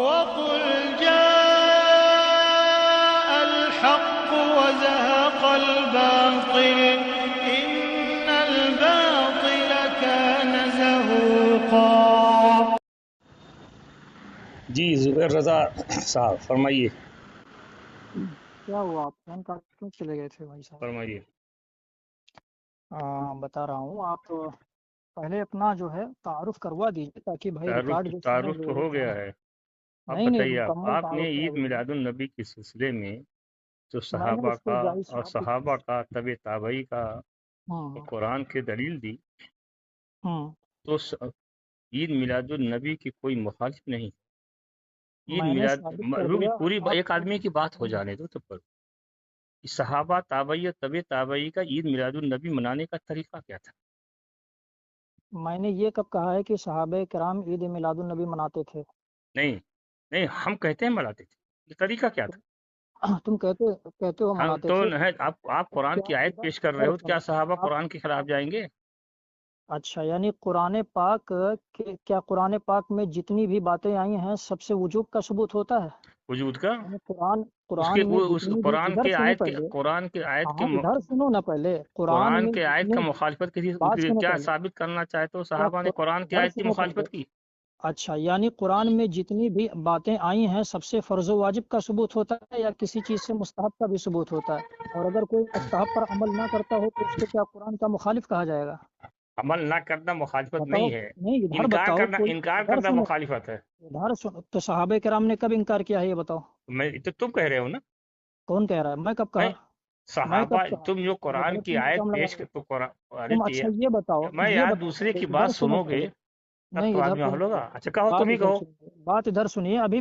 وقل جاء الحق وزهق الباطل إن الباطل كان زهوقا۔ جی زبیر رضا صاحب فرمائیے۔ کیا ہوا، آپ فون کاٹ کیوں چلے گئے تھے بھائی صاحب؟ فرمائیے۔ بتا رہا ہوں، آپ پہلے اپنا جو ہے تعارف کروا دیجیے تاکہ بھائی ریکارڈ جو سنے تعارف تو وہ ہو گیا ہے۔ اب نہیں بتائیے، مکمل آپ نے تعارف عید کرا دیجیے۔ میلاد النبی کے سلسلے میں جو میں نے صحابہ اس کو کا جائز اور صاحب صحابہ کا طبع تابعی کا ہاں قرآن کی دلیل دی، ہاں تو عید میلاد النبی کی کوئی مخالف نہیں۔ عید میں نے میلاد ثابت کر دیا۔ پوری آپ ایک آدمی کی بات ہو جانے دو تو پر صحابہ تابعی اور طبع تابعی کا عید میلاد النبی منانے کا طریقہ کیا تھا؟ میں نے یہ کب کہا ہے کہ صحابہ کرام عید میلاد النبی مناتے تھے؟ نہیں ہم کہتے ہیں مناتے تھے، یہ طریقہ کیا تھا؟ تم کہتے ہو ہم مناتے تو تھے۔ آپ قرآن کی آیت پیش کر رہے ہو تو کیا صحابہ قرآن کے خلاف جائیں گے؟ اچھا، یعنی قرآن پاک کیا قرآن پاک میں جتنی بھی باتیں آئی ہیں سب سے وجوب کا ثبوت ہوتا ہے؟ وجود کا یعنی اس قرآن کے میں جتنی بھی، قرآن ادھر کے سنو آیت کے پہلے، قرآن کے آیت کے ہاں ادھر سنو نا پہلے، قرآن قرآن میں کے آیت کا مخالفت بات سنو کیا پہلے، ثابت کرنا چاہتے ہو صحابہ نے قرآن کی ادھر آیت کی سنو مخالفت پہلے۔ کی؟ اچھا، یعنی قرآن میں جتنی بھی باتیں آئی ہیں سب سے فرض و واجب کا ثبوت ہوتا ہے یا کسی چیز سے مستحب کا بھی ثبوت ہوتا ہے؟ اور اگر کوئی مستحب پر عمل نہ کرتا ہو تو اس کو کیا قرآن کا مخالف کہا جائے گا؟ عمل نہ کرنا مخالفت بتاؤ، نہیں ہے، نہیں ادھر انکار بتاؤ، کوئی انکار ادھر کرنا سنو، مخالفت ہے۔ ادھر سنو تو صحابہ کرام نے کب انکار کیا ہے یہ بتاؤ؟ تو تم کہہ رہے ہو نا، کون کہہ رہا ہے؟ میں کب کہا؟ نہیں میں صحابہ، کب کہا؟ تم جو قرآن ادھر کی تم آیت الزام لگا پیش رہے ہو۔ تو قرآن، تم اچھا یہ بتاؤ، میں یہ یار بتاؤ دوسرے پہلے، کی ادھر بات سنو سنو گے پہلے، تب نہیں تو ادھر آدمی سنو حل ہوگا۔ پہلے، اچھا کہو، بات تم ہی ادھر کہو۔ سنیے، بات ادھر سنیے، ابھی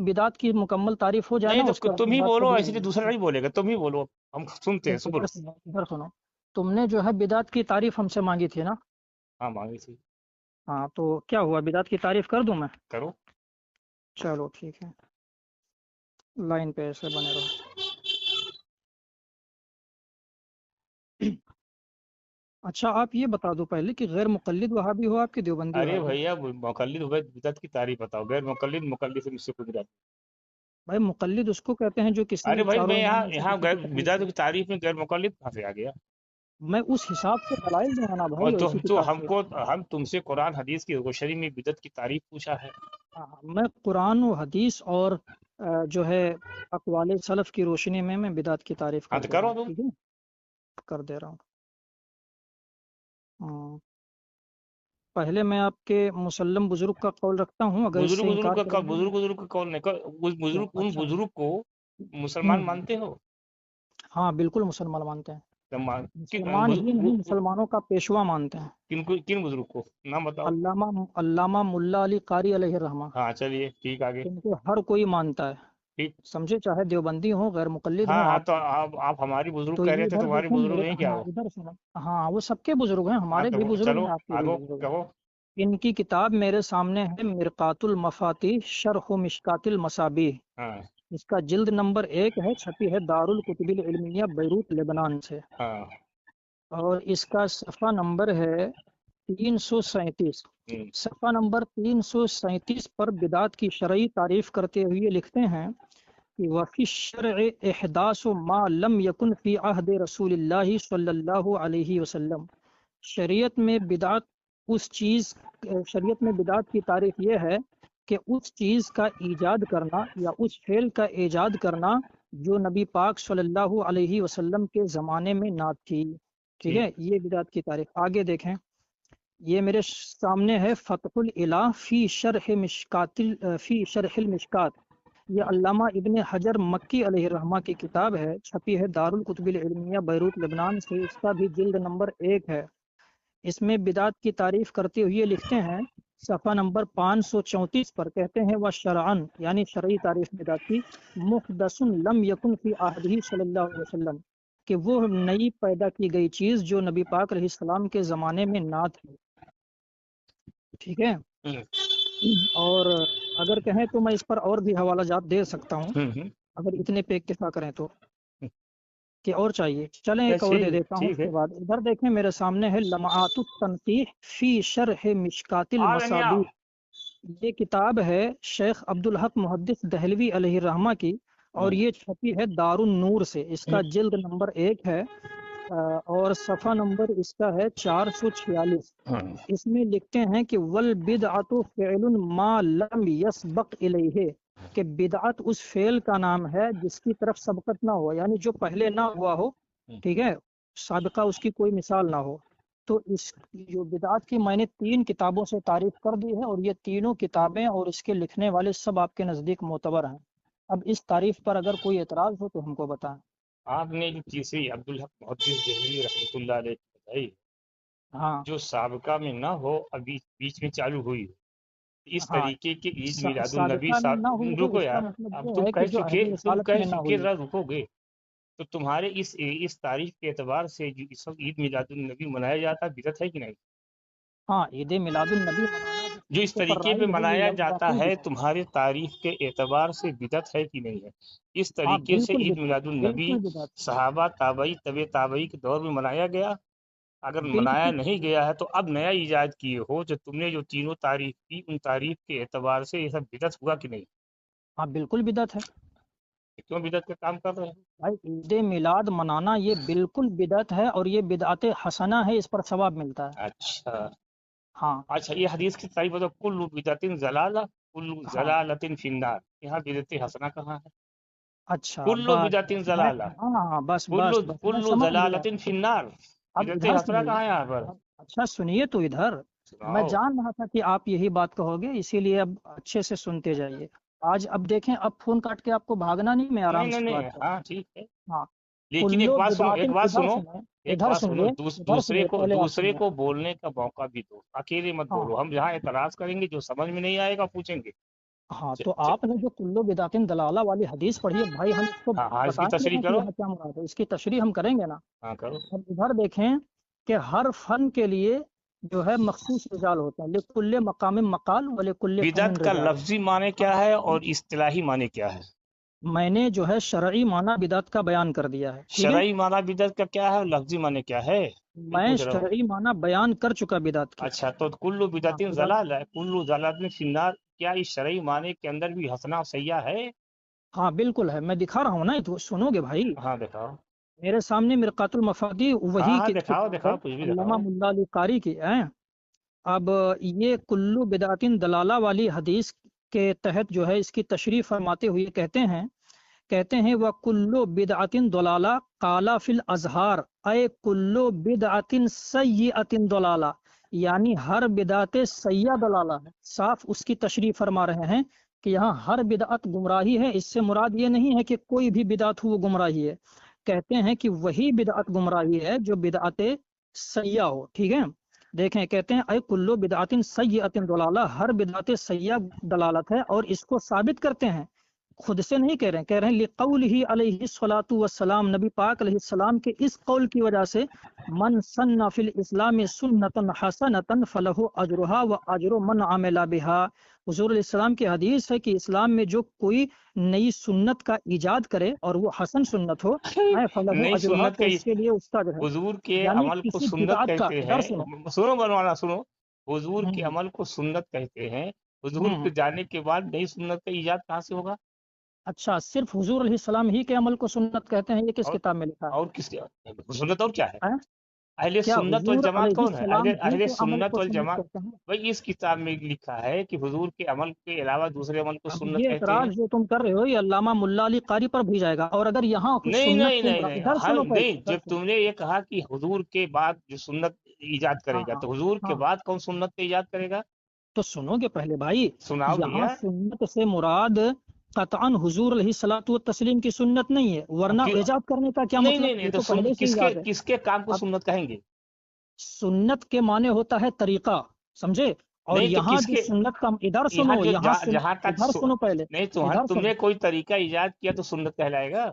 بدعت کی مکمل تعریف ہو جائے نہیں نا، تو اس کے بعد تم ہی بات بولو، صحیح ایسے لیے دوسرا نہیں بولے گا، تم ہی بولو، ہم سنتے ہیں، ادھر بولو۔ سنو، ادھر سنو، تم نے جو ہے بدعت کی تعریف ہم سے مانگی تھی نا؟ ہاں مانگی تھی، ہاں تو کیا ہوا، بدعت کی تعریف کر دوں میں؟ کرو۔ چلو ٹھیک ہے، لائن پہ ایسے بنے رہو۔ اچھا آپ یہ بتا دو پہلے کہ غیر مقلد وہابی ہو آپ کے دیوبندی ارے وہابی؟ بھیا مقلد ہوئے بدعت کی تعریف بتاؤ، غیر مقلد سے مجھ سے کوئی بدعت؟ بھائی مقلد اس کو کہتے ہیں جو کسی ارے بھائی چاروں میں امام میں سے یہاں کسی کی تقلید بدعت کرے۔ کی تعریف میں غیر مقلد کہاں سے آ گیا؟ میں اس حساب سے دلائل دوں گا نا اور بھائی، اسی تو کتاب سے۔ ہم تم سے قرآن حدیث کی روشنی میں بدعت کی تعریف پوچھا ہے۔ میں قرآن و حدیث اور جو ہے اقوال سلف کی روشنی میں بدعت کی تعریف ہاں کر تو دے رہا کرو ہوں، تم۔ ٹھیک ہے کر دے رہا ہوں۔ پہلے میں آپ کے مسلم بزرگ کا قول رکھتا ہوں، اگر اس سے انکار کریں گے۔ بزرگ کا قول نہیں کر، ان اچھا بزرگ کو مسلمان مانتے ہو؟ ہاں بالکل مسلمان مانتے ہیں، مسلمان ہی نہیں کن مسلمانوں کا پیشوا مانتے ہیں۔ بزرگ کو نام بتاؤ؟ علامہ ملا علی قاری علیہ الرحمہ، ہاں چلیے ٹھیک، آگے ان کو ہر کوئی مانتا ہے، ٹھیک۔ سمجھے، چاہے دیوبندی ہوں غیر مقلد ہاں ہوں ہاں آپ۔ تو آپ ہماری بزرگ تو کہہ یہ رہے تھے، ادھر تمہاری دیکھیں بزرگ میرے، نہیں کیا ہاں ہو؟ ادھر سنو، ہاں وہ سب کے بزرگ ہیں، ہاں ہمارے تو بھی بزرگ چلو ہیں، آپ کے بھی آگو بزرگ ہیں۔ کہو۔ ان کی کتاب میرے سامنے ہے، مرقات المفاتیح شرح مشکات المصابیح، ہاں اس کا جلد نمبر 1 ہے، چھپی ہے دارالکتب العلمیہ بیروت لبنان سے، ہاں اور اس کا صفحہ نمبر ہے 337۔ صفحہ نمبر 337 پر بدعت کی شرعی تعریف کرتے ہوئے لکھتے ہیں کہ وفی الشرع احداث ما لم یکن فی عہد رسول اللہ صلی اللہ علیہ وسلم، شریعت میں بدعت کی تعریف یہ ہے کہ اس چیز کا ایجاد کرنا یا اس فعل کا ایجاد کرنا جو نبی پاک صلی اللہ علیہ وسلم کے زمانے میں نہ تھی، ٹھیک ہے، یہ بدعت کی تعریف۔ آگے دیکھیں، یہ میرے سامنے ہے فتح الالہ فی شرح المشکات، یہ علامہ ابن حجر مکی علیہ الرحمہ کی کتاب ہے، چھپی ہے دارالکتب العلمیہ بیروت لبنان سے، اس کا بھی جلد نمبر 1 ہے۔ اس میں بدعت کی تعریف کرتے ہوئے لکھتے ہیں صفحہ نمبر 534 پر، کہتے ہیں وشرعن، یعنی شرعی تعریف بدعت کی، محدث لم یکن فی عہدہ صلی اللہ علیہ وسلم، کہ وہ نئی پیدا کی گئی چیز جو نبی پاک علیہ السلام کے زمانے میں نہ تھی، ٹھیک ہے۔ اور اگر کہیں تو میں اس پر اور بھی حوالہ جات دے سکتا ہوں، اگر اتنے پہ اکتفا کریں تو، کہ اور چاہیے؟ چلیں ایک اور دے دیتا ہوں اس کے بعد۔ ادھر دیکھیں میرے سامنے ہے لمعات التنقیح فی شرح مشکات المصابیح، یہ کتاب ہے شیخ عبدالحق محدث دہلوی علیہ الرحمہ کی، اور یہ چھپی ہے دار النور سے۔ اس کا جلد نمبر 1 ہے اور صفحہ نمبر اس کا ہے 446۔ اس میں لکھتے ہیں کہ والبدعۃ فعل ما لم یسبق الیہ، کہ بدعت اس فعل کا نام ہے جس کی طرف سبقت نہ ہو، یعنی جو پہلے نہ ہوا ہو، ٹھیک ہے، سابقہ اس کی کوئی مثال نہ ہو۔ تو اس جو بدعت کی میں نے 3 کتابوں سے تعریف کر دی ہے، اور یہ تینوں کتابیں اور اس کے لکھنے والے سب آپ کے نزدیک معتبر ہیں۔ اب اس تعریف پر اگر کوئی اعتراض ہو تو ہم کو بتائیں۔ آپ نے جو تیسری عبدالحق محدث دہلوی رحمۃ اللہ علیہ کی بتائی، ہاں جو سابقہ میں نہ ہو ابھی بیچ میں چالو ہوئی، اس ہاں، طریقے کے عید میلاد النبی سابقہ میں نہ ہوئی تو رکو اس کا یار، مطلب اب یہ تم ہے کہ کہہ جو چکے عہد رسالت میں نہ ہوئی۔ رکو گے، تو تمہارے اس تاریخ کے اعتبار سے جو اس وقت عید میلاد النبی منایا جاتا ہے، بدعت ہے کہ نہیں؟ ہاں، عید میلاد النبی منانا جو اس جس پر طریقے رائج پہ ہے یہ منایا لفظ جاتا واقعی ہے بدعت ہے۔ تمہارے تاریخ کے اعتبار سے بدعت ہے کہ نہیں ہے؟ اس ہاں طریقے سے بالکل عید بدعت، میلاد النبی بالکل بدعت، صحابہ تابعی طب تابعی کے دور میں منایا گیا؟ اگر منایا بالکل۔ نہیں گیا ہے تو اب نیا ایجاد کیے ہو، جو تم نے جو تینوں تعریف کی ان تعریف کے اعتبار سے یہ سب بدعت ہوا کہ نہیں؟ ہاں بالکل بدعت ہے کیوں بدعت کا کام کر رہے ہیں؟ بھائی، عید میلاد منانا یہ بالکل بدعت ہے، اور یہ بدعت حسنہ ہے، اس پر ثواب ملتا ہے۔ اچھا ہاں اچھا، یہ حدیث کی تعریف بتاؤ، کل بدعت ضلالہ کل ہاں، ضلالۃ فی النار، یہاں بدعت حسنہ کہاں ہے؟ اچھا کل بس بدعت بس میں، ضلالہ ہاں ہاں بس کل بس بس میں کل سمجھ گیا۔ ضلالۃ فی النار، اب بدعت ادھر حسنہ سنیے، کہاں ہے یہاں پر؟ اچھا سنیے تو ادھر، میں سناؤ۔ جان رہا تھا کہ آپ یہی بات کہو گے، اسی لیے اب اچھے سے سنتے جائیے۔ آج اب دیکھیں، اب فون کاٹ کے آپ کو بھاگنا نہیں، میں نہیں آرام نہیں سے نہیں، بات کروں۔ ہاں ٹھیک ہے، ہاں، لیکن ایک کلو بات سنو، بدعت، ایک بات ادھر سنو، سنیں، ایک ادھر بات سنو، سنیے، ادھر سنیے، پہلے آپ دوسرے سنیے۔ کو بولنے کا موقع بھی دو، اکیلے مت ہاں بولو، ہم جہاں اعتراض کریں گے جو سمجھ میں نہیں آئے گا پوچھیں گے۔ ہاں، تو آپ نے جو کلو بدعت دلالہ والی حدیث پڑھی ہے بھائی، ہم اس کو ہاں ہاں، اس کی بتائیں گے تشریح نا کہ کرو، یہاں کیا مراد ہے، اس کی تشریح ہم کریں گے نا۔ ہاں کرو۔ اب ادھر دیکھیں کہ ہر فن کے لیے جو ہے مخصوص رجال ہوتے ہیں، لکل مقام مقال ولکل فن بدعت کا رجال۔ لفظی معنی کیا ہے اور اصطلاحی معنی کیا ہے؟ میں نے جو ہے شرعی معنی بدعت کا بیان کر دیا ہے، ٹھیک ہے، شرعی معنی بدعت کا کیا ہے اور لفظی معنی کیا ہے؟ یہ میں پوچھ رہا ہوں۔ شرعی معنی بیان کر چکا بدعت کی۔ اچھا، تو کل ہاں بدعت ضلال ہے، کل ضلالت فی النار، کیا اس شرعی معنی کے اندر بھی حسنہ و سیئہ ہے؟ ہاں بالکل ہے، میں دکھا رہا ہوں نا، تو سنو گے بھائی، ہاں دکھاؤ، میرے سامنے مرقات المفادی ہاں وہی ہاں دکھاؤ کتاب ہے، دکھاؤ، کچھ بھی علامہ دکھاؤ۔ ملا علی قاری کی ہے۔ اب یہ کلو بدعت دلالہ والی حدیث کے تحت جو ہے اس کی تشریح فرماتے ہوئے کہتے ہیں وَكُلُّ بِدْعَةٍ ضَلَالَةٍ قَالَ فِي الْأَزْهَارِ، اے کلو بدعۃ سیئۃ ضلالہ، یعنی ہر بدعت سیئہ دلالہ ہے۔ صاف اس کی تشریح فرما رہے ہیں کہ یہاں ہر بدعت گمراہی ہے، اس سے مراد یہ نہیں ہے کہ کوئی بھی بدعت ہو وہ گمراہی ہے، کہتے ہیں کہ وہی بدعت گمراہی ہے جو بدعت سیئہ ہو، ٹھیک ہے۔ دیکھیں، کہتے ہیں اے کلو بدعت سیئۃ ضلالہ، ہر بدعت سیئہ دلالت ہے، اور اس کو ثابت کرتے ہیں، خود سے نہیں کہہ رہے ہیں لقولہ علیہ الصلوۃ والسلام، نبی پاک علیہ السلام کے اس قول کی وجہ سے، من سن فی الاسلام سنتا حسنتا فلہ اجرہا واجر من عمل بہا، حضور علیہ السلام کی حدیث ہے کہ اسلام میں جو کوئی نئی سنت کا ایجاد کرے اور وہ حسن سنت ہو، فلہ نئی اجرہا، سنت تو کا اس کے لیے اس کا جو ہے، حضور کے یعنی عمل کو کسی سنت بدعت کا، کہتے ادھر ہیں، سنو، سنو بنوانا سنو، حضور کے ہوں عمل کو سنت کہتے ہیں، حضور ہوں کے جانے کے بعد نئی سنت کا ایجاد کہاں سے ہوگا؟ اچھا، صرف حضور علیہ السلام ہی کے عمل کو سنت کہتے ہیں، یہ کس اور کتاب میں لکھا اور کس کے سنت اور کیا ہے؟ ہے؟ اہل کیا سنت حضور والجماعت علیہ کون ہے؟ السلام ہی اہل کے عمل سنت کو سنت والجماعت، کہتے ہیں؟ بھائی اس کتاب میں لکھا ہے کہ حضور کے عمل کے علاوہ دوسرے عمل کو اب سنت یہ کہتے ہیں۔ اعتراض جو تم کر رہے ہو یہ علامہ ملا علی قاری پر بھی جائے گا، اور اگر یہاں کچھ نہیں سنت نہیں کے نہیں مراد، نہیں، ادھر ہر سنو پہلے، نہیں، ادھر جب سنو، تم نے یہ کہا کہ حضور کے بعد جو سنت ایجاد کرے ہاں گا، ہاں تو حضور کے ہاں، بعد کون سنت کا ایجاد کرے گا؟ تو سنو گے پہلے بھائی، سناؤ یہاں بھیا۔ سنت سے مراد قطعاً حضور علیہ الصلوۃ والتسلیم کی سنت نہیں ہے، ورنہ ایجاد کرنے کا کیا نہیں نہیں مطلب، نہیں، یہ تو تو پہلے سے کس ہی کے یاد ہے۔ کس کے کام کو اب سنت کہیں گے؟ سنت کے معنی ہوتا ہے طریقہ، سمجھے، اور نہیں تو یہاں کس جو کے، سنت کا، ادھر یہاں سنو، جو یہاں جہاں تک ادھر سنو پہلے، نہیں، ادھر تم سنو، نے کوئی طریقہ ایجاد کیا تو سنت کہلائے گا؟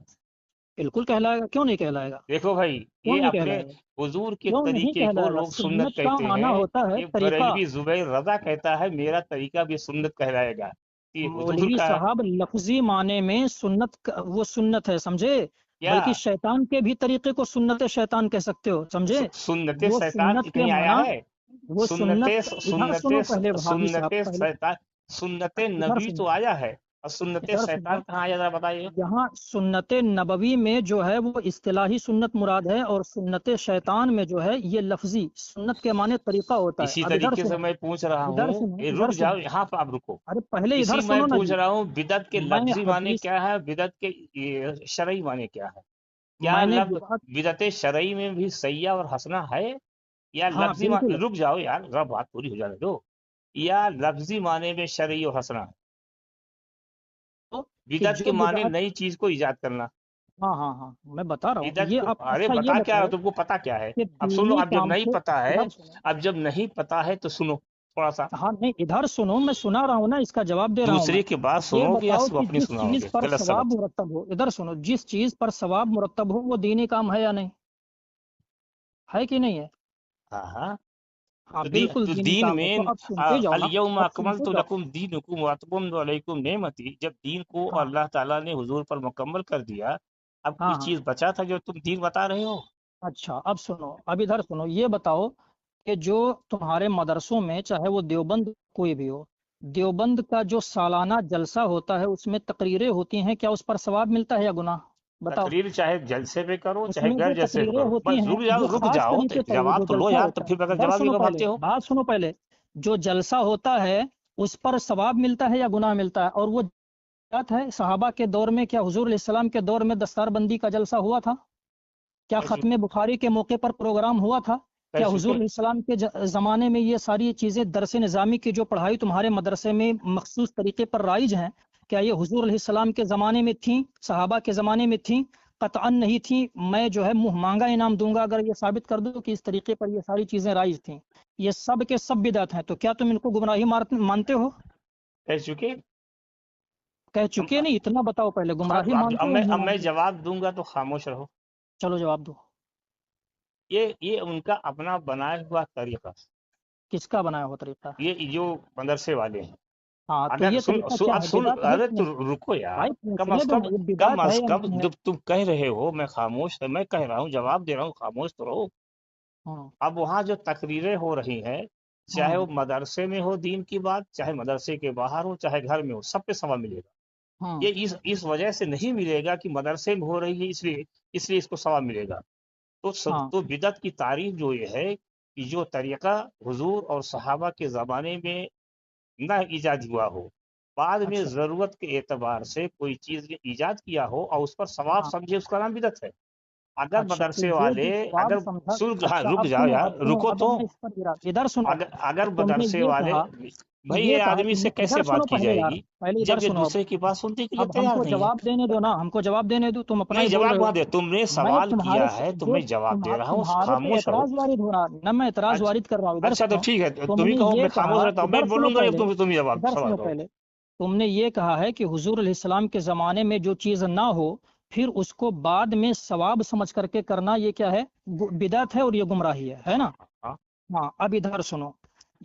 بالکل کہلائے گا، کیوں نہیں کہلائے گا، دیکھو بھائی، کیوں یہ نہیں اپنے کہلائے گا، حضور کے کیوں نہیں طریقے کو کہلائے گا، لوگ سنت سنت کا کہتے معنی ہیں، ہوتا ہے یہ طریقہ۔ بریلوی زبیر رضا کہتا ہے میرا طریقہ بھی سنت کہلائے گا، یہ حضور مولوی کا ہے صاحب لفظی معنی میں سنت وہ سنت ہے، سمجھے، کیا؟ بلکہ شیطان کے بھی طریقے کو سنت شیطان کہہ سکتے ہو، سمجھے، سنت وہ شیطان سنت کے کہیں آیا معنی، ہے؟ وہ سنت سنت، ادھر سنت سنو پہلے بھابھی سنت صاحب، پہلے شیطان، سنت ادھر نبی سنو تو آیا ہے، اور سنت ادھر سنو شیطان کہاں آیا ذرا بتائیے؟ یہاں سنت نبوی میں جو ہے وہ اصطلاحی سنت مراد ہے، اور سنت شیطان میں جو ہے یہ لفظی سنت کے معنی طریقہ ہوتا ہے۔ اسی اب ادھر طریقے سے سنو میں پوچھ رہا ادھر ہوں، سنو ادھر رک جاؤ سنو یہاں پہ، آپ رکو، ارے پہلے ادھر اسی میں سنو نا پوچھ جی، رہا ہوں بدعت کے میں لفظی معنی حدیث کیا ہے، بدعت کے شرعی معنی کیا ہے؟ کیا میں نے لفظ بدعت بدعت شرعی میں بھی سیاح اور حسنہ ہے، یا ہاں لفظی بالکل رک جاؤ یار، ذرا بات پوری ہو جانے دو، یا لفظی معنی میں شرعی اور حسنہ ہے؟ کہ بدعت کے جو معنی بدعت نئی چیز کو ایجاد کرنا، ہاں میں بتا رہا ہوں بدعت یہ، کو، آپ ارے اچھا یہ بتا کیا ہے، بتاؤ تم کو پتا کیا ہے؟ کہ اب سنو، دینی اب جب کام نہیں سے پتا ہے، ادھر سنو اب جب نہیں پتا ہے تو سنو تھوڑا سا، ہاں نہیں ادھر سنو، میں سنا رہا ہوں نا، اس کا جواب دے رہا ہوں میں۔ دوسرے کی بات یہ سنو گے یا بتاؤ کہ اپنی جس سناؤ چیز گے؟ پر غلط ثواب سلط۔ مرتب ہو، ادھر سنو، جس چیز پر ثواب مرتب ہو وہ دینی کام ہے یا نہیں، ہے کہ نہیں ہے؟ ہاں ہاں، ہاں تو بالکل تو دینی دین کام ہے، میں تو اب سنتے جاؤ نا، الیوم اب اکملت سنتے جاؤ۔ لکم دینکم واتممت علیکم نعمتی، جب دین کو ہاں اللہ تعالیٰ نے حضور پر مکمل کر دیا، اب کوئی ہاں چیز بچا تھا جو تم دین بتا رہے ہو؟ اچھا اب سنو، اب ادھر سنو، یہ بتاؤ کہ جو تمہارے مدرسوں میں چاہے وہ دیوبند کوئی بھی ہو، دیوبند کا جو سالانہ جلسہ ہوتا ہے اس میں تقریریں ہوتی ہیں، کیا اس پر ثواب ملتا ہے یا گناہ؟ بتاؤ۔ تقریر چاہے جلسے پہ کرو اس چاہے میں غیر جو جلسے پہ تقریریں کرو، ہوتی بس ہیں رک جاؤ، جو رک خاص جاؤ، طریقے پر، وہ جو جواب تو لو جلسہ یار، تو ہوتا پھر ہے، بغیر ادھر جواب ہی سنو کا پہلے، بھاگتے ہو۔ بات سنو پہلے، جو جلسہ ہوتا ہے اس پر ثواب ملتا ہے یا گناہ ملتا ہے؟ اور وہ بات ہے صحابہ کے دور میں، کیا حضور علیہ السلام کے دور میں دستار بندی کا جلسہ ہوا تھا؟ کیا کہہ ختم بخاری کے موقع پر پروگرام ہوا تھا؟ کیا حضور چکے، علیہ السلام کے زمانے میں یہ ساری چیزیں، درس نظامی کی جو پڑھائی تمہارے مدرسے میں مخصوص طریقے پر رائج ہیں، کیا یہ حضور علیہ السلام کے زمانے میں تھیں، صحابہ کے زمانے میں تھیں؟ قطعاً نہیں تھیں۔ میں جو ہے منہ مانگا انعام دوں گا اگر یہ ثابت کر دوں کہ اس طریقے پر یہ ساری چیزیں رائج تھیں۔ یہ سب کے سب بدعت ہیں، تو کیا تم ان کو گمراہی مانتے ہو؟ کہہ چکے۔ کہہ اب چکے نہیں، اتنا بتاؤ پہلے، گمراہی مانتے ہو یا نہیں اب میں مانتے؟ جواب دوں گا تو خاموش رہو۔ چلو جواب دو۔ یہ ان کا اپنا بنایا ہوا طریقہ، کس کا بنایا ہوا طریقہ؟ یہ جو مدرسے والے ہیں، ہاں تو اگر یہ طریقہ کیا اب ہے، سن، بدعت ہے ارے کہ تو نہیں؟ رکو یار، بھائی کم از پوچھنے دو کم، نا، یہ کم بدعت ہے از یا کم نہیں ہے؟ جب تم کہہ رہے ہو میں خاموش، میں کہہ رہا ہوں جواب دے رہا ہوں، خاموش تو رہو۔ ہاں اب وہاں جو تقریریں ہو رہی ہیں، چاہے وہ مدرسے میں ہو دین کی بات، چاہے مدرسے کے باہر ہو، چاہے گھر میں ہو، سب پہ ثواب ملے گا۔ ہاں یہ اس وجہ سے نہیں ملے گا کہ مدرسے میں ہو رہی ہے اس لیے اس کو ثواب ملے گا۔ ہاں تو بدعت کی تعریف جو یہ ہے کہ جو طریقہ حضور اور صحابہ کے زمانے میں نہ ایجاد ہوا ہو، بعد میں اچھا ضرورت کے اعتبار سے کوئی چیز نے ایجاد کیا ہو اور اس پر ثواب ہاں سمجھے، اس کا نام بدعت ہے۔ اگر اچھا تو مدرسے یہ والے، جو ثواب اگر سمجھا، ہاں اچھا رک اب جاؤ سنو یار، اب سنو، رکو اب تو، میں اس پر ادھر سنو، اگر تم نے مدرسے یہ والے، کہا، بھائی یہ یہ کہا آدمی تم سے نے، کیسے ادھر سنو بات کی پہلے جائے یار، گی پہلے ادھر جب یہ سنو، دوسرے کی بات سننے کے لیے اب ہم تیار کو نہیں ہے؟ جواب دینے دو نا، ہم کو جواب دینے دو، تم اپنا نہیں، ہی بول جواب رہے ہو۔ وہاں دے، تم نے میں سوال تمہارے کیا ہے تو جو میں جواب دے رہا ہوں، تمہارے پہ خاموش رہو۔ اعتراض وارد ہو رہا نہ، میں اعتراض اچھا وارد کر رہا ہوں، ادھر اچھا، تو سنو۔ ٹھیک ہے، تم تم ہی نے کہو، یہ میں کہا، خاموش رہتا ہوں، میں ادھر سنو بولوں گا پہلے، تم ہی جواب ادھر سوال سنو کرو۔ پہلے، تم نے یہ کہا ہے کہ حضور علیہ السلام کے زمانے میں جو چیز نہ ہو پھر اس کو بعد میں ثواب سمجھ کر کے کرنا، یہ کیا ہے؟ بدعت ہے اور یہ گمراہی ہے نا؟ ہاں، ہاں اب ادھر سنو،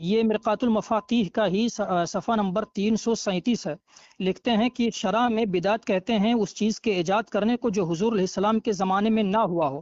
یہ مرقات المفاتیح کا ہی صفحہ نمبر 337 ہے، لکھتے ہیں کہ شرع میں بدعت کہتے ہیں اس چیز کے ایجاد کرنے کو جو حضور علیہ السلام کے زمانے میں نہ ہوا ہو۔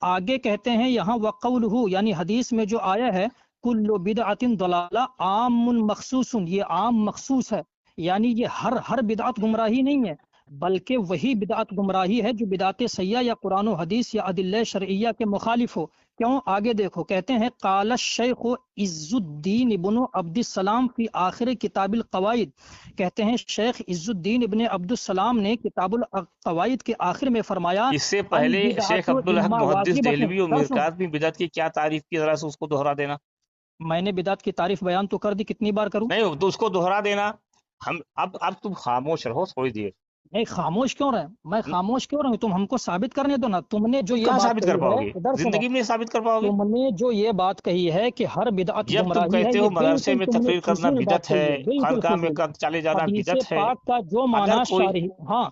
آگے کہتے ہیں یہاں وقولہ، یعنی حدیث میں جو آیا ہے کل بدعت ضلالہ عام مخصوص، یہ عام مخصوص ہے، یعنی یہ ہر بدعت گمراہی نہیں ہے، بلکہ وہی بدعت گمراہی ہے جو بدعت سیاح یا قرآن و حدیث یا ادلہ شرعیہ کے مخالف ہو۔ کیوں؟ آگے دیکھو، کہتے ہیں قال الشیخ عز الدین ابن عبد السلام فی آخر کتاب القواعد، کہتے ہیں شیخ عز الدین ابن عبد السلام نے کتاب القواعد کے آخر میں فرمایا اس سے پہلے شیخ البدعۃ عبدالحق اما محدث واجبۃ، دہلوی اور ادھر سنو، میرکات میں بدعت کی کیا تعریف کی، ذرا سے اس کو دوہرا دینا۔ میں نے بدعت کی تعریف بیان تو کر دی، کتنی بار کروں؟ نہیں تو اس کو دوہرا دینا۔ ہم اب تم خاموش رہو تھوڑی دیر۔ نہیں خاموش کیوں رہے، میں خاموش کیوں رہوں؟ تم ہم کو ثابت کرنے دو نا، تم نے جو تم یہ کہاں بات ثابت کر کہی پاؤ ہے، گے؟ ادھر سنو، زندگی میں نہیں ثابت کر پاؤ گے۔ تم نے جو یہ بات کہی ہے کہ ہر بدعت جب تم گمراہی ہے، کہتے یہ ہو مدرسے بالکل میں تم نے تقریر کرنا فضول بات بدعت ہے، کہی ہے، بالکل خانقاہ میں فضول۔ چلے جانا حدیث بدعت ہے، پاک کا جو اگر معنی کوئی، شارح، ہاں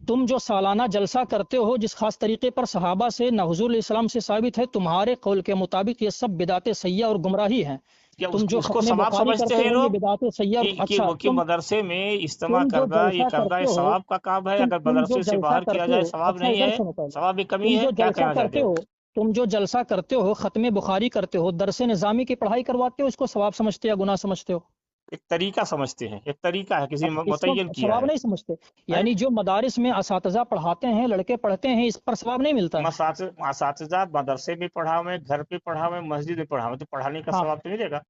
تم جو سالانہ جلسہ کرتے ہو جس خاص طریقے پر صحابہ سے نہ حضور علیہ السلام سے ثابت ہے، تمہارے قول کے مطابق یہ سب بدعت سیاح اور گمراہی ہیں۔ کیا تم جو اس کو ختم ثواب بخاری سمجھتے کرتے ہیں ہو یہ لوگ بدعت سیاح اور اچھا، کہ مدرسے میں اجتماع تم جو کرنا جلسہ یہ کرتے ہو، ثواب کا کام ہے، اگر تم جو مدرسے سے جلسہ باہر کیا کرتے جائے ہو، ثواب اچھا نہیں ادھر ہے، سنو پہلے، ثواب میں کمی تم ہے، جو کیا جلسہ کہنا چاہتے کرتے ہو؟ ہو، تم جو جلسہ کرتے ہو، ختم بخاری کرتے ہو، درس نظامی کی پڑھائی کرواتے ہو، اس کو ثواب سمجھتے ہو یا گناہ سمجھتے ہو؟ ایک طریقہ سمجھتے ہیں، ایک طریقہ ہے کسی اب اس کو متعین کیا ثواب ہے۔ نہیں سمجھتے، یعنی جو مدارس میں اساتذہ پڑھاتے ہیں، لڑکے پڑھتے ہیں، اس پر ثواب نہیں ملتا ہے؟ اساتذہ مدرسے میں پڑھا ہوئے، گھر پہ پڑھا ہوئے، مسجد میں پڑھا ہوئے، تو پڑھانے کا ہاں، ثواب تو ملے گا۔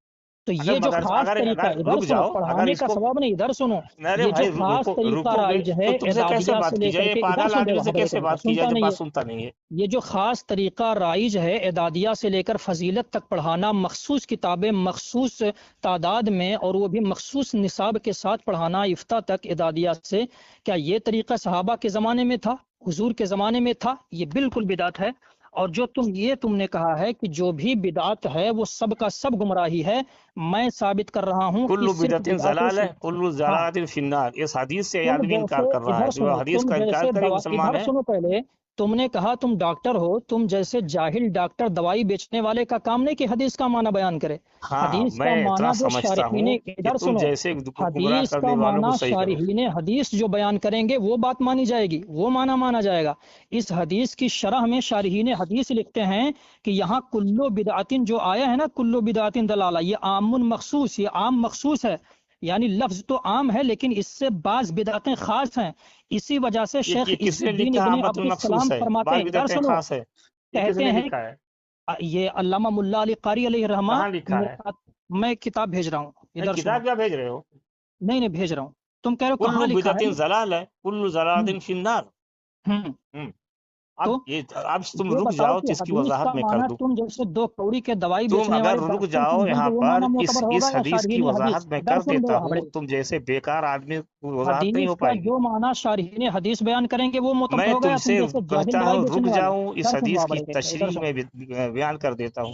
تو اگر یہ جو مدرسہ خاص طریقہ، اگر ادھر رک سنو، جاؤ، اگر پڑھانے اس کا کو، ثواب نہیں، ادھر سنو، میرے یہ جو بھائی خاص طریقہ رکو گے رائج ہے تو تم سے کیسے اعدادیہ بات سے کی لے جائے؟ کر یہ کے، ادھر پاگل سن آدمی لو سے حضرت کیسے عمر، بات کی جائے سنتا جب نہیں بات ہے، سنتا نہیں ہے؟ یہ جو خاص طریقہ رائج ہے اعدادیہ سے لے کر فضیلت تک پڑھانا، مخصوص کتابیں مخصوص تعداد میں اور وہ بھی مخصوص نصاب کے ساتھ پڑھانا افتاء تک اعدادیہ سے، کیا یہ طریقہ صحابہ کے زمانے میں تھا، حضور کے زمانے میں تھا؟ یہ بالکل بدعت ہے۔ اور جو تم نے کہا ہے کہ جو بھی بدعت ہے وہ سب کا سب گمراہی ہے، میں ثابت کر رہا ہوں کہ کل صرف بدعت بدعتیں ضلالہ، کل ہاں، ضلالۃ فی النار، اس حدیث سے یہ تم آدمی جیسے، انکار کر رہا ہے، ادھر جو سنو، حدیث تم کا انکار جیسے کرے مسلمان ادھر ہے۔ سنو پہلے، تم نے کہا تم ڈاکٹر ہو، تم جیسے جاہل ڈاکٹر دوائی بیچنے والے کا کام نہیں کہ حدیث کا معنی بیان کرے۔ ہاں، حدیث میں کا اتنا معنی جو سمجھتا شارحین، ہوں کہ ادھر تم سنو، جیسے گمراہ حدیث کا کرنے والوں کو معنی صحیح کرو۔ شارحین حدیث جو بیان کریں گے وہ بات مانی جائے گی، وہ معنی مانا جائے گا۔ اس حدیث کی شرح میں شارحین حدیث لکھتے ہیں کہ یہاں کلو بدعتن جو آیا ہے نا، کلو بدعتن دلالہ، یہ عام مخصوص، یہ عام مخصوص ہے، یعنی لفظ تو عام ہے لیکن اس سے بعض بدعتیں خاص ہیں۔ اسی وجہ سے شیخ یہ عز کس نے الدین لکھا ابن عامۃ عبد السلام المخصوص ہے، فرماتے بعض ہیں، ادھر بدعتیں سنو، خاص ہے؟ یہ کس کہتے نے ہیں، لکھا ہے؟ یہ علامہ ملا علی قاری علیہ الرحمہ، کہاں لکھا ہے؟ میں کتاب بھیج رہا ہوں، نہیں، ادھر سنو، کتاب کیا بھیج رہے ہو؟ نہیں نہیں بھیج رہا ہوں، تم کہہ رہے ہو کل کہاں لکھا بدعت ہے؟ ضلالہ، کل ضلالۃ فی النار۔ ہوں، اب تو اب تم یہ رک بتاؤ جاؤ کہ تو اس کی حدیث کا وضاحت میں کر معنی دوں۔ تم جیسے دو کوڑی کے دوائی تم بیچنے اگر والے رک ڈاکٹر جاؤ سمجھیں یہاں گے وہ پر، معنی معتبر اس ہوگا یا حدیث کی شارحین حدیث؟ وضاحت میں ادھر کر سن دیتا لو ہوں، ہمڑے، تم جیسے بیکار آدمی کو وضاحت نہیں حدیث ہو کا پائے گی۔ جو معنی شارحین حدیث بیان کریں گے وہ معتبر میں ہوگا تم یا تم سے جیسے جاہل کہتا دوائی ہوں رک بیچنے والے؟ جاؤں، اس ادھر سن لو حدیث کی ہمڑے، ادھر تشریح سنو، میں بیان کر دیتا ہوں۔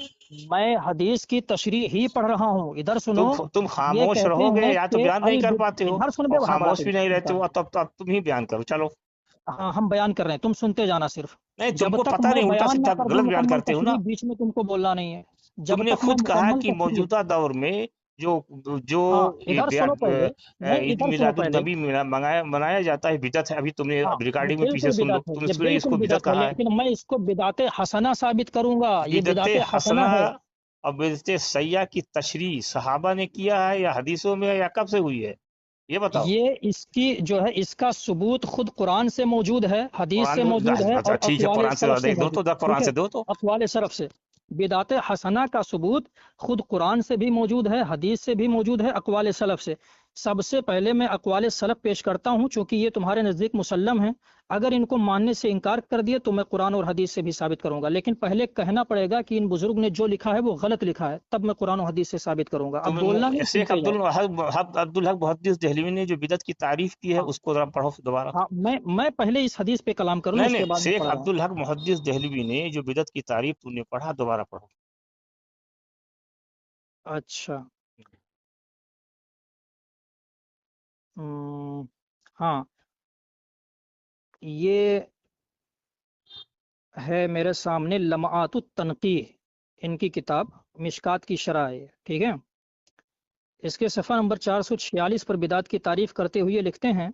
میں حدیث کی تشریح ہی پڑھ رہا ہوں، ادھر سنو۔ تم یہ خاموش کہتے رہو گے ہیں یا تو کہ بیان نہیں کر پاتے ہو، ادھر سن اور بے وہاں بڑا خاموش بھی نہیں رہتے ہو، تب تم ہی بیان کرو، چلو۔ ہاں ہم بیان کر رہے ہیں، تم سنتے جانا صرف، نہیں، تم جب کو تک پتہ میں نہیں، الٹا بیان نہ سیدھا کر دوں غلط بیان مکمل کرتے ہو نا۔ تشریح، بیچ میں تم کو بولنا نہیں ہے، تم جب نے تک میں خود کہا مکمل کہ تشریح، موجودہ دور میں جو جو ہاں ادھر سنو پہلے، نہیں عید ادھر سنو میلاد پہلے، النبی منایا جاتا ہے، بدعت ہے۔ ابھی تم نے ہاں ریکارڈنگ میں پیچھے بالکل سن لو، بدعت ہے، تم یہ اس بالکل کو بدعت بدعت ہے، کہا ہے۔ لیکن میں اس کو بدعت حسنہ ثابت کروں گا، یہ بدعت بدعت حسنہ حسنہ ہے۔ اور بدعت سیئہ کی تشریح صحابہ نے کیا ہے یا حدیثوں میں، یا کب سے ہوئی ہے؟ یہ بتاؤ۔ یہ اس کی جو ہے، اس کا ثبوت خود قرآن سے موجود ہے، حدیث قرآن سے موجود ہے، اچھا اور ٹھیک ہے، اقوال قرآن سے سلف سے ایک دو موجود تو ہے، قرآن ٹھیک ہے، سے دو تو۔ اقوال سلف سے۔ بدعت حسنہ کا ثبوت خود قرآن سے بھی موجود ہے، حدیث سے بھی موجود ہے، اقوال سلف سے۔ سب سے پہلے میں اقوال سلف پیش کرتا ہوں، چونکہ یہ تمہارے نزدیک مسلم ہیں، اگر ان کو ماننے سے انکار کر دیے تو میں قرآن اور حدیث سے بھی ثابت کروں گا، لیکن پہلے کہنا پڑے گا کہ ان بزرگ نے جو لکھا ہے وہ غلط لکھا ہے، تب میں قرآن و حدیث سے ثابت کروں گا۔ اب بولنا نہیں، شیخ سنتے جاؤ۔ عبدالحق محدث دہلوی نے جو بدعت کی تعریف کی ہے ہاں اس کو ذرا پڑھو دوبارہ۔ ہاں، میں پہلے اس حدیث پہ کلام کروں، نہیں اس کے نہیں، بعد میں شیخ پڑھ رہا ہوں۔ عبدالحق محدث دہلوی نے جو بدعت کی تعریف تو نے پڑھا، دوبارہ پڑھو۔ اچھا، ہاں، یہ ہے میرے سامنے لمعات التنقیح، ان کی کتاب مشکات کی شرح ہے، ٹھیک ہے۔ اس کے صفحہ نمبر 446 پر بدعت کی تعریف کرتے ہوئے لکھتے ہیں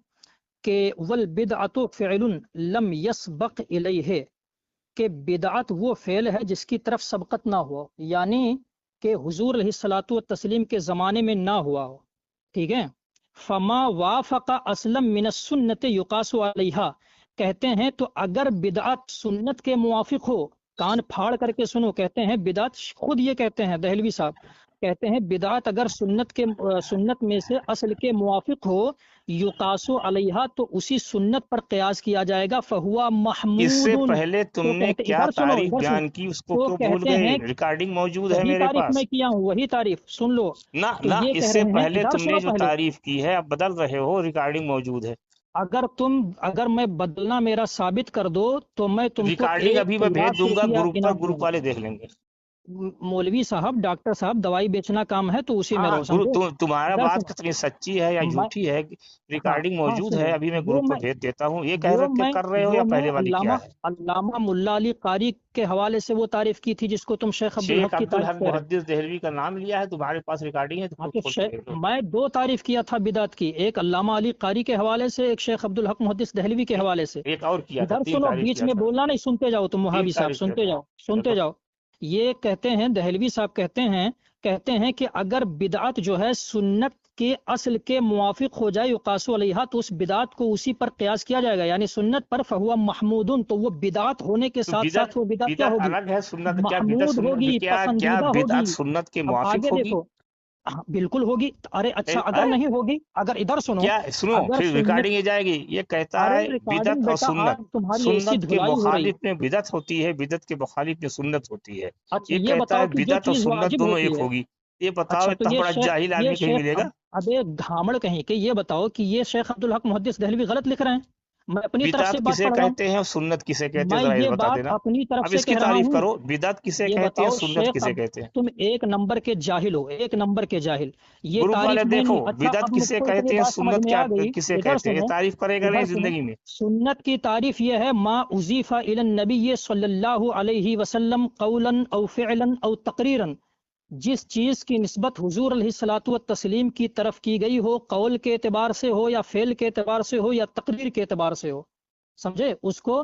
کہ والبدعۃ فعل لم يسبق الیہ، کہ بدعت وہ فعل ہے جس کی طرف سبقت نہ ہوا، یعنی کہ حضور علیہ الصلوۃ والتسلیم کے زمانے میں نہ ہوا ہو، ٹھیک ہے۔ فما وافق اصلا من السنت یقاس علیہا، کہتے ہیں تو اگر بدعت سنت کے موافق ہو، کان پھاڑ کر کے سنو، کہتے ہیں بدعت، خود یہ کہتے ہیں دہلوی صاحب، کہتے ہیں بدعت اگر سنت میں سے اصل کے موافق ہو، یقاسو علیہا، تو اسی سنت پر قیاس کیا جائے گا، فہوا اس محمود۔ سے پہلے تم تو نے کہتے، کیا ادھر سنو، تعریف ادھر سنو، بیان کی اس کو تو کیوں بھول کہتے گئے؟ ہیں، ریکارڈنگ موجود ہے وہی میرے تعریف میں پاس۔ کیا ہوں، وہی تعریف سن لو۔ نہ تو نہ، یہ اس کہہ سے رہے ہیں، پہلے ادھر تم سنو نے جو پہلے، تعریف کی ہے اب بدل رہے ہو، ریکارڈنگ موجود ہے۔ اگر میں بدلنا میرا ثابت کر دو تو میں تم کو ریکارڈنگ ابھی میں 1 بھیج لاکھ دوں گا روپیہ گروپ پر، انعام دوں گروپ گا۔ والے دیکھ لیں گے۔ مولوی صاحب، ڈاکٹر صاحب، دوائی بیچنا کام ہے تو اسی میں ہاں، رہو، سمجھے؟ تمہارا ادھر بات سنو، کتنی سچی ہے یا میں، جھوٹی ہے، ہاں ریکارڈنگ ہاں موجود سن ہے، لو، ابھی میں گروپ پر بھیج دیتا ہوں۔ یہ کہہ رہے کر رہے ہو یا جو میں پہلے والی کیا ہے؟ علامہ ملا علی قاری کے حوالے سے وہ تعریف کی تھی جس کو تم شیخ شیخ عبدالحق کی تعریف عبدالحق کہہ رہے ہو۔ محدث دہلوی کا نام لیا ہے، تمہارے پاس ریکارڈنگ ہے تو ہاں خود تو کھول کے دیکھ لو۔ میں 2 تعریف کیا تھا بدعت کی، ایک علامہ علی قاری کے حوالے سے، ایک شیخ عبدالحق محدث دہلوی کے حوالے سے۔ ایک اور کیا تھا، ادھر 3 سنو، تعریف بیچ کیا میں تھا، بولنا نہیں، سنتے جاؤ، تم 3 وہابی صاحب تعریف کیا سنتے تھا۔ جاؤ، سنتے جاؤ۔ یہ کہتے ہیں دہلوی صاحب، کہتے ہیں کہ اگر بدعت جو ہے سنت کے اصل کے موافق ہو جائے یقاس علیہا تو اس بدعت کو اسی پر قیاس کیا جائے گا، یعنی سنت پر فہو محمود، تو وہ بدعت ہونے کے تو ساتھ بدعت ساتھ وہ بدعت کیا بدعت ہوگی؟ الگ ہے، سنت کیا بدعت محمود سنت ہوگی، کیا کیا پسندیدہ بدعت ہوگی۔ سنت کے اب موافق آگے ہوگی؟ دیکھو، ہاں بالکل ہوگی۔ ارے اچھا اگر نہیں ہوگی، اگر ادھر سنو، کیا سنو اگر پھر سنت، ریکارڈنگ یہ جائے گی، یہ کہتا ارے ہے ریکارڈنگ بدعت اور بیٹا سنت، آج تمہاری ایسی سنت کے دھلائی ہو رہی۔ مخالف میں بدعت ہوتی ہے، بدعت کے مخالف میں سنت ہوتی ہے۔ اچھا یہ یہ کہتا بتاؤ ہے کہ جو بدعت اور چیز سنت واجب دونوں ہوتی ایک ہے، ہوگی۔ یہ بتاؤ اچھا تو اتنا بڑا جاہل یہ آدمی کہیں شیخ ملے گا؟ ابے دھامڑ کہیں کہ یہ بتاؤ کہ یہ شیخ عبدالحق محدث دہلوی غلط لکھ رہے ہیں؟ میں اپنی طرف سے بدعت بات کسے پڑھ رہا ہوں، کہتے ہیں اور سنت کسے کہتے ہیں، میں ذرا یہ یہ بتا بات دینا۔ اپنی طرف اب سے اس کی کہہ رہا تعریف ہوں۔ کرو، بدعت کسے یہ کہتے ہیں، بتاؤ سنت شیخ کسے کہتے ہیں؟ تم ایک نمبر کے جاہل ہو، ایک نمبر کے جاہل، یہ گروپ والے تعریف میں دیکھو، نہیں۔ اچھا بدعت اب مجھ کسے کو اتنی کہتے ہیں، بات سمجھ سنت میں کیا آ گئی۔ کسے ادھر کہتے ہیں، یہ سنو، تعریف کرے گا نہیں ادھر سنو، زندگی میں؟ سنت کی تعریف یہ ہے ما اضیف الی النبی صلی اللہ علیہ وسلم قولا او فعلا او تقریرا، جس چیز کی نسبت حضور علیہ الصلوۃ والتسلیم کی طرف کی گئی ہو، قول کے اعتبار سے ہو یا فعل کے اعتبار سے ہو یا تقریر کے اعتبار سے ہو، سمجھے؟ اس کو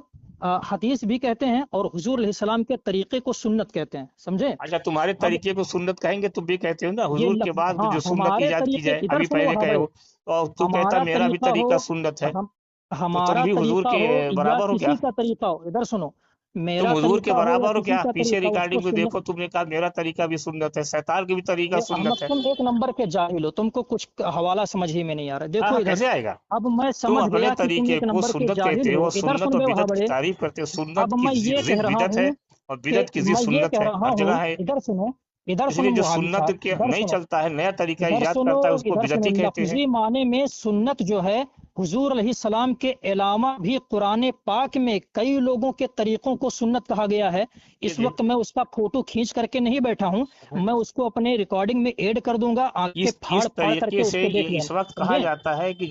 حدیث بھی کہتے ہیں اور حضور علیہ السلام کے طریقے کو سنت کہتے ہیں، سمجھے؟ اچھا تمہارے اب طریقے کو سنت کہیں گے، تم بھی کہتے ہو نا یہ حضور کے لفظ، بعد ہاں جو سنت ہمارے ایجاد کی طریقے، جائے، ادھر ابھی سنو پہلے ہاں کہے بھائی، ہو، اور تو کہتا ہمارا میرا بھی طریقہ ہو، طریقہ سنت ہے، ہم تو تم ہمارا بھی حضور طریقہ کے ہو یا برابر ہو کیا؟ کسی کا طریقہ ہو، ادھر سنو، تم میرا حضور کے طریقہ ہو یا برابر ہو کسی کیا؟ کا پیچھے طریقہ، اس کو ریکارڈنگ میں سنت۔ دیکھو، تم نے کہا میرا طریقہ بھی سنت ہے، سیتار کی بھی طریقہ احمد سنت ہے۔ تم ایک نمبر کے جاہل ہو، تم کو کچھ حوالہ سمجھ ہی میں نہیں آ رہا۔ ہاں دیکھو ہاں، ادھر، کیسے آئے گا؟ اب میں تم سمجھ اپنے گیا کہ تم طریقے ایک کو نمبر کے سنت جاہل کہتے ہو۔ ہو، ادھر سنت سن اور بے وہاں بدعت کی بڑے، تعریف کرتے ہو، اب سنت کی میں یہ ضد کہہ رہا بدعت ہے ہوں اور کہ بدعت کی ضد میں یہ سنت کہہ ہے، رہا ہر جگہ ہوں، ہے۔ ادھر سنو، ادھر اس لیے سنو جو وہابی سنت صاحب، کے ادھر نہیں سنو، چلتا ہے، نیا طریقہ ادھر ایجاد سنو، کرتا ہے، اس کو ادھر سنو، بدعتی کہتے ہیں۔ لفظی معنی میں سنت جو ہے، حضور علیہ السلام کے علاوہ بھی قرآن پاک میں کئی لوگوں کے طریقوں کو سنت کہا گیا ہے۔ یہ اس وقت میں اس کا فوٹو کھینچ کر کے نہیں بیٹھا ہوں، میں اس کو اپنے ریکارڈنگ میں ایڈ کر دوں گا، آنکھیں پھاڑ اس پھاڑ کر کے طریقے اس سے کو دیکھ یہ اس لینا، وقت کہا سمجھے؟ جاتا ہے کہ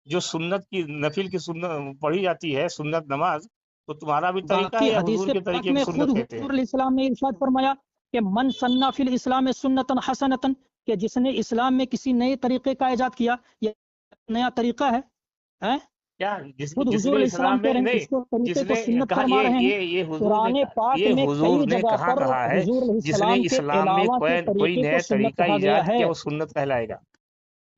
جو سنت کی نفل کی سنت پڑھی جاتی ہے، سنت نماز، تو تمہارا بھی طریقہ ہے باقی یا حدیث حضور کے پاک طریقے میں کی خود سنت کہتے ہیں؟ حضور علیہ السلام نے ارشاد فرمایا کہ من سنّ فی الاسلام سنتن حسنتن، کہ جس نے اسلام میں کسی نئے طریقے کا ایجاد کیا، یہ نیا طریقہ ہے، ہیں؟ کیا خود جس حضور نے علیہ السلام اسلام کہہ میں رہے ہیں، نہیں، اس کو جس طریقے کو نے سنت کہا فرما رہے ہیں۔ یہ حضور نے قرآن پاک یہ میں حضور کئی نے جگہ کہاں پر کہا ہے، حضور علیہ جس نے السلام کے اسلام میں علاوہ کے کوئی طریقے کو نیا سنت طریقہ کہا گیا ایجاد ہے۔ کیا، وہ سنت کہلائے گا؟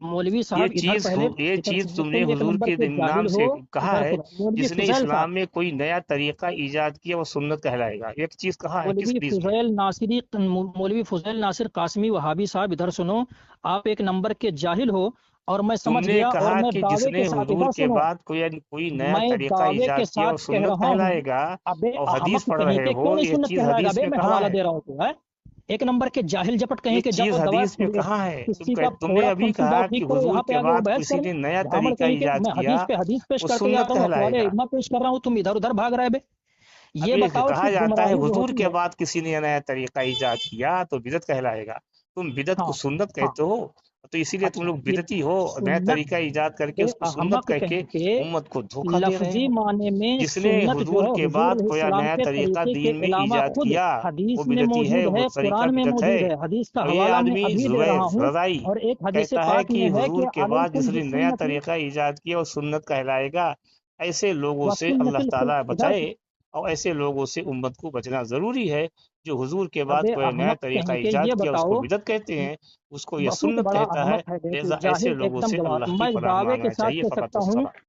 مولوی صاحب ادھر پہلے، یہ ادھر چیز سنو، تم نے تم ایک حضور نمبر کے کے نام جاہل ہو، سے کہا ادھر ہے، سنو مولوی جس نے فضیل صاحب، اسلام میں کوئی نیا طریقہ ایجاد کیا وہ سنت کہلائے گا، ایک چیز کہا ہے کس مولوی حدیث میں؟ فضیل ناصری، مولوی فضیل ناصر قاسمی وہابی صاحب، ادھر سنو، آپ ایک نمبر کے جاہل ہو، اور میں تم سمجھ نے گیا، اور کہا میں کہ جس دعوے کے نے ساتھ، حضور ادھر کے سنو، بعد کوئی نیا میں طریقہ دعوے کے ایجاد کیا وہ ساتھ کہہ سنت رہا ہوں، کہلائے گا، ابے اور حدیث احمق پڑھ کہیں رہے کہ ہو، کیوں نہیں یہ سنت چیز کہلائے گا؟ حدیث ابے میں میں کہاں حوالہ ہے؟ دے رہا ہوں تو ہے، ایک نمبر کے جاہل جپٹ کہیں یہ کہ جب چیز دوا حدیث میں کہاں ہے؟ کسی کا تم نے پھوڑا ابھی پھنسی کہا جاؤ کہ ٹھیک کرو، حضور یہاں پہ کے آ گئے بعد بحث کسی کرنے، نے نیا بھامڑ طریقہ کہیں کہ ایجاد میں کیا، حدیث پہ حدیث پیش وہ کرتے جا سنت رہا ہوں، کہلائے اخبار گا۔ اجماع پیش کر رہا ہوں، تم ادھر ادھر بھاگ رہے بے۔ اب یہ یہ بتاؤ کہا کہ جاتا ہے گمراہی جو حضور ہوتی کے ہے، بعد کسی نے نیا طریقہ ایجاد کیا تو بدعت کہلائے گا، تم بدعت کو ہاں سنت ہاں، کہتے ہو، تو اسی لیے تم اچھا لوگ یہ بدعتی ہو، نیا سنت طریقہ ایجاد کر کے بے اس کو سنت احمق کہہ کے کہیں کہ امت کو دھوکہ دے رہے لفظی ہو۔ معنی میں جس نے سنت جو حضور ہے کے حضور بعد علیہ کوئی السلام نیا کے طریقہ طریقے کے دین میں علاوہ ایجاد خود کیا وہ حدیث میں بدعتی ہے، موجود وہ ہے، طریقہ قرآن میں بدعت موجود ہے۔ ہے، حدیث کا اور یہ حوالہ میں آدمی ابھی دے رہا ہوں، رضائی اور ایک حدیث کہتا ہے پاک کہ میں ہے حضور کہ کے بعد جس علیکم نے نیا بسنتی طریقہ ایجاد کیا وہ سنت کہلائے گا۔ ایسے لوگوں سے وسنت اللہ تعالیٰ ادھر بچائے، اور ایسے لوگوں سے امت کو بچنا ضروری ہے جو حضور کے بعد ابے کوئی نیا احمق طریقہ کہیں کہ ایجاد یہ کیا اس کو بتاؤ، بدعت کہتے ہیں، اس کو یہ بہت سنت بڑا کہتا ہے، احمق ہے، دیکھ لہذا ایسے جاہل ایک لوگوں دم سے گوار۔ اللہ کی میں پناہ دعوے کے مانگنا ساتھ چاہیے، کہہ فقط سکتا ہوں، والسلام۔